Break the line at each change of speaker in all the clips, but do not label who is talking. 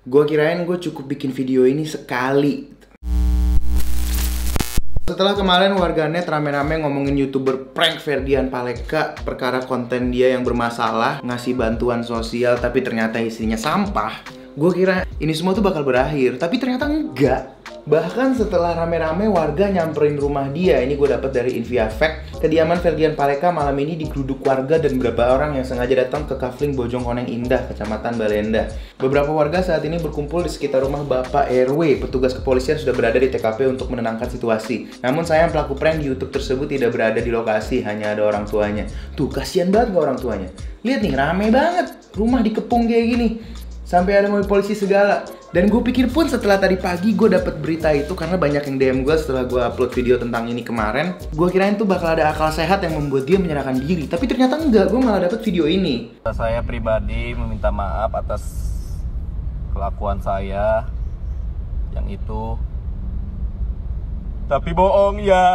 Gue kirain gue cukup bikin video ini sekali. Setelah kemarin warganet rame-rame ngomongin YouTuber prank Ferdian Paleka perkara konten dia yang bermasalah, ngasih bantuan sosial tapi ternyata isinya sampah, gue kira ini semua tuh bakal berakhir, tapi ternyata enggak. Bahkan setelah rame-rame warga nyamperin rumah dia, ini gue dapat dari Invia Fact, kediaman Ferdian Paleka malam ini digeruduk warga dan beberapa orang yang sengaja datang ke Kafling Bojongkoneng Indah, Kecamatan Balenda. Beberapa warga saat ini berkumpul di sekitar rumah Bapak RW. Petugas kepolisian sudah berada di TKP untuk menenangkan situasi. Namun sayang pelaku prank di YouTube tersebut tidak berada di lokasi, hanya ada orang tuanya. Tuh, kasihan banget gak orang tuanya? Lihat nih, rame banget. Rumah dikepung kayak gini. Sampai ada mobil polisi segala. Dan gue pikir pun setelah tadi pagi gue dapet berita itu karena banyak yang DM gue setelah gue upload video tentang ini kemarin. Gue kirain tuh bakal ada akal sehat yang membuat dia menyerahkan diri. Tapi ternyata enggak, gue malah dapet video ini.
Saya pribadi meminta maaf atas kelakuan saya yang itu. Tapi bohong ya.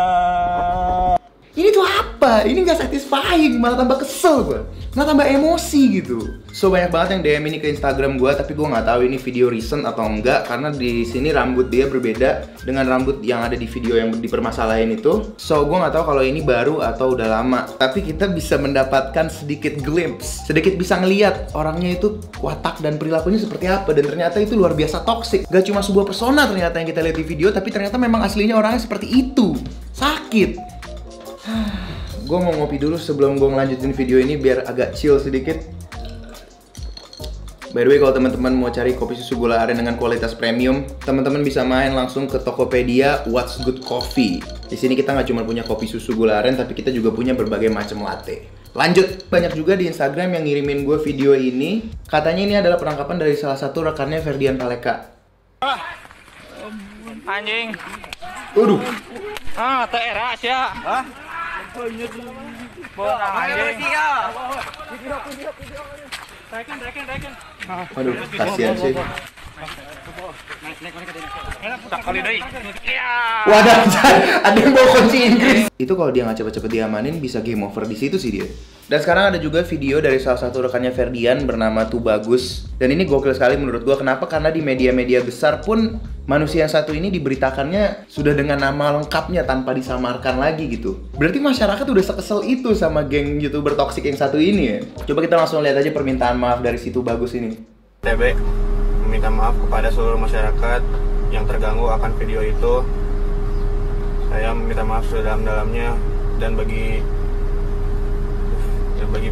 Ini tuh apa? Ini nggak satisfying, malah tambah kesel gue, malah tambah emosi gitu. So banyak banget yang DM ini ke Instagram gue, tapi gue nggak tahu ini video recent atau enggak karena di sini rambut dia berbeda dengan rambut yang ada di video yang dipermasalahin itu. So gue nggak tahu kalau ini baru atau udah lama. Tapi kita bisa mendapatkan sedikit glimpse, sedikit bisa ngeliat orangnya itu watak dan perilakunya seperti apa. Dan ternyata itu luar biasa toksik. Gak cuma sebuah persona ternyata yang kita lihat di video, tapi ternyata memang aslinya orangnya seperti itu. Sakit. Gue mau ngopi dulu sebelum gue ngelanjutin video ini biar agak chill sedikit. By the way, kalau teman-teman mau cari kopi susu gula aren dengan kualitas premium, teman-teman bisa main langsung ke Tokopedia What's Good Coffee. Di sini kita nggak cuma punya kopi susu gula aren, tapi kita juga punya berbagai macam latte. Lanjut, banyak juga di Instagram yang ngirimin gue video ini. Katanya ini adalah penangkapan dari salah satu rekannya Ferdian Paleka.
Anjing.
Waduh.
TRA ya. Hah?
Waduh, kasihan sih. Wadah, ada yang bawa kunci Inggris. Itu kalau dia nggak cepet-cepet diamanin bisa game over di situ sih dia. Dan sekarang ada juga video dari salah satu rekannya Ferdian bernama Tubagus. Dan ini gokil sekali menurut gua. Kenapa? Karena di media-media besar pun manusia yang satu ini diberitakannya sudah dengan nama lengkapnya tanpa disamarkan lagi gitu. Berarti masyarakat udah sekesel itu sama geng YouTuber toksik yang satu ini ya. Coba kita langsung lihat aja permintaan maaf dari si Tubagus ini.
TB meminta maaf kepada seluruh masyarakat yang terganggu akan video itu. Saya meminta maaf sedalam-dalamnya dan bagi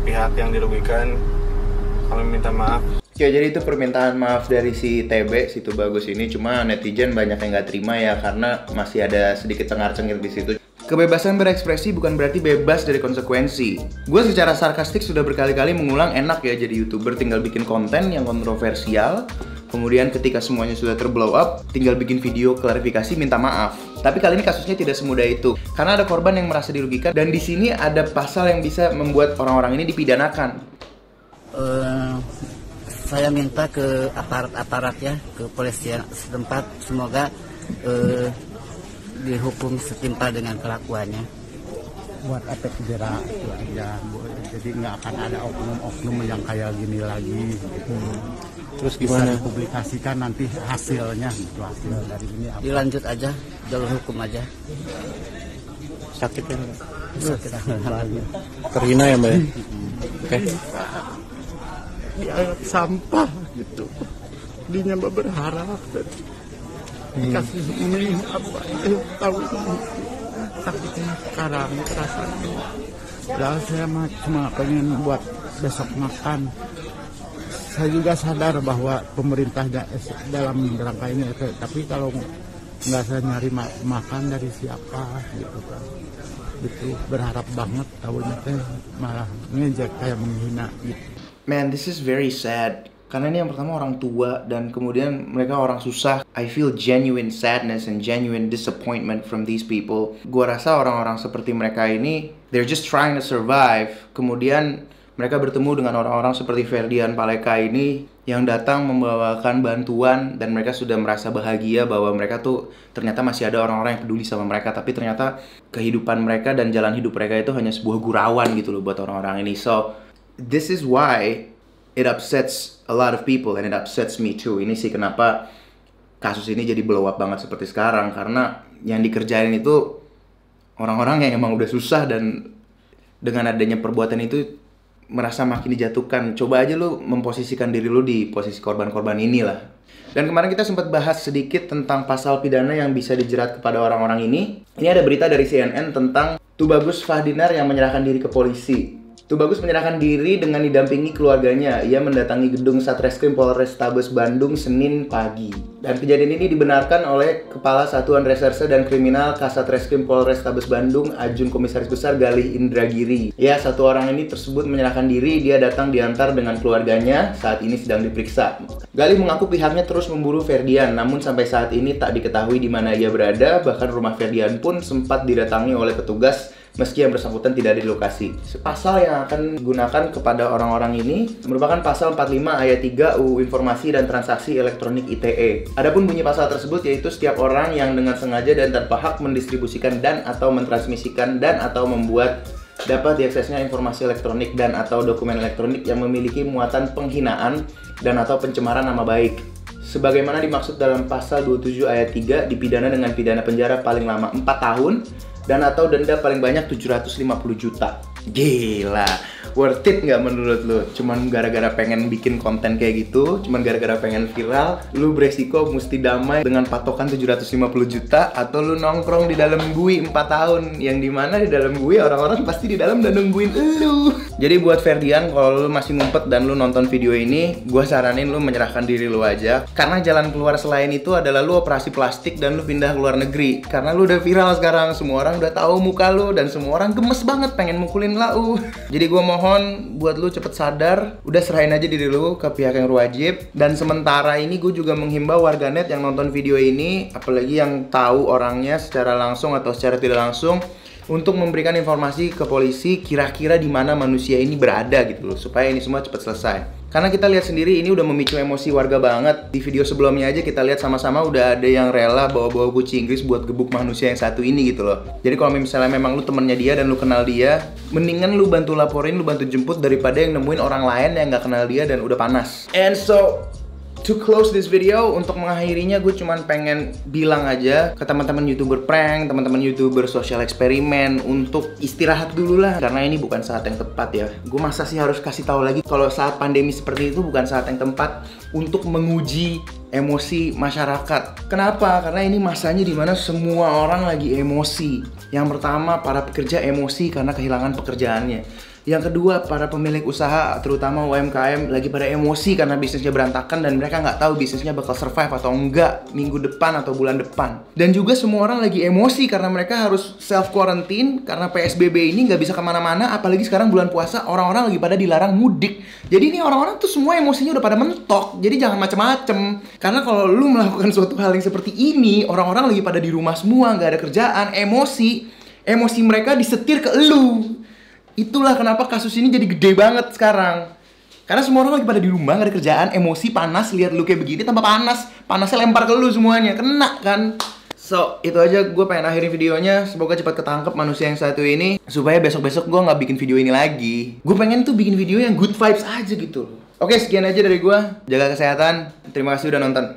pihak yang dirugikan kami minta maaf.
Ya, jadi itu permintaan maaf dari si TB, si Tubagus ini. Cuma netizen banyak yang nggak terima ya karena masih ada sedikit cengar-cengir di situ. Kebebasan berekspresi bukan berarti bebas dari konsekuensi. Gue secara sarkastik sudah berkali-kali mengulang enak ya jadi YouTuber tinggal bikin konten yang kontroversial. Kemudian ketika semuanya sudah terblow up, tinggal bikin video klarifikasi minta maaf. Tapi kali ini kasusnya tidak semudah itu. Karena ada korban yang merasa dirugikan dan di sini ada pasal yang bisa membuat orang-orang ini dipidanakan.
Saya minta ke aparat-aparat ya, ke polisi setempat, semoga dihukum setimpal dengan kelakuannya.
Buat efek jerak itu aja, jadi nggak akan ada oknum-oknum yang kayak gini lagi gitu. Terus gimana? Bisa dipublikasikan nanti hasilnya gitu, hasil dari ini apa?
Dilanjut aja, jalur hukum aja.
Sakit ya?
Sakit lagi.
Terhina ya Mbak? Oke. Ya sampah gitu. Dinya Mbak berharap dikasih ini apa tahu sakitnya sekarang rasanya. Padahal saya cuma pengen buat besok makan. Saya juga sadar bahwa pemerintah dalam rangka ini, tapi kalau nggak saya nyari makan dari siapa gitu kan, itu berharap banget tahunya teh malah ngejek kayak menghina gitu.
Man, this is very sad. Karena ini yang pertama orang tua dan kemudian mereka orang susah. I feel genuine sadness and genuine disappointment from these people. Gua rasa orang-orang seperti mereka ini, they're just trying to survive. Kemudian mereka bertemu dengan orang-orang seperti Ferdian Paleka ini yang datang membawakan bantuan dan mereka sudah merasa bahagia bahwa mereka tuh ternyata masih ada orang-orang yang peduli sama mereka. Tapi ternyata kehidupan mereka dan jalan hidup mereka itu hanya sebuah gurauan gitu loh buat orang-orang ini. So, this is why it upsets a lot of people and it upsets me too. Ini sih kenapa kasus ini jadi blow up banget seperti sekarang, karena yang dikerjain itu orang-orang yang emang udah susah dan dengan adanya perbuatan itu merasa makin dijatuhkan. Coba aja lu memposisikan diri lu di posisi korban-korban inilah. Dan kemarin kita sempat bahas sedikit tentang pasal pidana yang bisa dijerat kepada orang-orang ini. Ini ada berita dari CNN tentang Tubagus Fahdinar yang menyerahkan diri ke polisi. Tubagus menyerahkan diri dengan didampingi keluarganya. Ia mendatangi gedung Satreskrim Polrestabes Bandung Senin pagi. Dan kejadian ini dibenarkan oleh Kepala Satuan Reserse dan Kriminal Kasatreskrim Polrestabes Bandung, Ajun Komisaris Besar Galih Indragiri. Ya, satu orang ini tersebut menyerahkan diri. Dia datang diantar dengan keluarganya. Saat ini sedang diperiksa. Galih mengaku pihaknya terus memburu Ferdian, namun sampai saat ini tak diketahui di mana ia berada. Bahkan rumah Ferdian pun sempat didatangi oleh petugas, meski yang bersangkutan tidak ada di lokasi. Pasal yang akan digunakan kepada orang-orang ini merupakan pasal 45 ayat 3 UU Informasi dan Transaksi Elektronik ITE. Adapun bunyi pasal tersebut yaitu setiap orang yang dengan sengaja dan tanpa hak mendistribusikan dan atau mentransmisikan dan atau membuat dapat diaksesnya informasi elektronik dan atau dokumen elektronik yang memiliki muatan penghinaan dan atau pencemaran nama baik. Sebagaimana dimaksud dalam pasal 27 ayat 3 dipidana dengan pidana penjara paling lama 4 tahun dan atau denda paling banyak 750 juta. Gila, worth it nggak menurut lu? Cuman gara-gara pengen bikin konten kayak gitu, cuman gara-gara pengen viral, lu beresiko mesti damai dengan patokan 750 juta atau lu nongkrong di dalam bui 4 tahun, yang dimana di dalam bui orang-orang pasti di dalam udah nungguin lu. Jadi buat Ferdian, kalau lu masih ngumpet dan lu nonton video ini, gua saranin lu menyerahkan diri lu aja. Karena jalan keluar selain itu adalah lu operasi plastik dan lu pindah ke luar negeri. Karena lu udah viral sekarang, semua orang udah tahu muka lu dan semua orang gemes banget pengen mukulin lau. Jadi gue mohon buat lu cepet sadar, udah serahin aja diri lu ke pihak yang berwajib. Dan sementara ini gue juga menghimbau warganet yang nonton video ini, apalagi yang tahu orangnya secara langsung atau secara tidak langsung, untuk memberikan informasi ke polisi kira-kira di mana manusia ini berada gitu loh, supaya ini semua cepat selesai. Karena kita lihat sendiri ini udah memicu emosi warga banget. Di video sebelumnya aja kita lihat sama-sama udah ada yang rela bawa-bawa kucing Inggris buat gebuk manusia yang satu ini gitu loh. Jadi kalau misalnya memang lu temennya dia dan lu kenal dia, mendingan lu bantu laporin, lu bantu jemput daripada yang nemuin orang lain yang gak kenal dia dan udah panas. And so to close this video, untuk mengakhirinya gue cuman pengen bilang aja ke teman-teman YouTuber prank, teman-teman YouTuber sosial eksperimen untuk istirahat dulu lah, karena ini bukan saat yang tepat ya. Gue masa sih harus kasih tahu lagi kalau saat pandemi seperti itu bukan saat yang tepat untuk menguji emosi masyarakat. Kenapa? Karena ini masanya dimana semua orang lagi emosi. Yang pertama, para pekerja emosi karena kehilangan pekerjaannya. Yang kedua, para pemilik usaha terutama UMKM lagi pada emosi karena bisnisnya berantakan dan mereka nggak tahu bisnisnya bakal survive atau enggak minggu depan atau bulan depan. Dan juga semua orang lagi emosi karena mereka harus self quarantine karena PSBB ini nggak bisa kemana-mana, apalagi sekarang bulan puasa orang-orang lagi pada dilarang mudik. Jadi ini orang-orang tuh semua emosinya udah pada mentok. Jadi jangan macem-macem. Karena kalau lu melakukan suatu hal yang seperti ini, orang-orang lagi pada di rumah semua, nggak ada kerjaan, emosi mereka disetir ke elu. Itulah kenapa kasus ini jadi gede banget sekarang. Karena semua orang lagi pada di rumah, gak ada kerjaan, emosi, panas, lihat lu kayak begini tambah panas. Panasnya lempar ke lu semuanya, kena kan. So, itu aja gue pengen akhirin videonya. Semoga cepat ketangkep manusia yang satu ini, supaya besok-besok gue gak bikin video ini lagi. Gue pengen tuh bikin video yang good vibes aja gitu. Oke, sekian aja dari gue. Jaga kesehatan. Terima kasih udah nonton.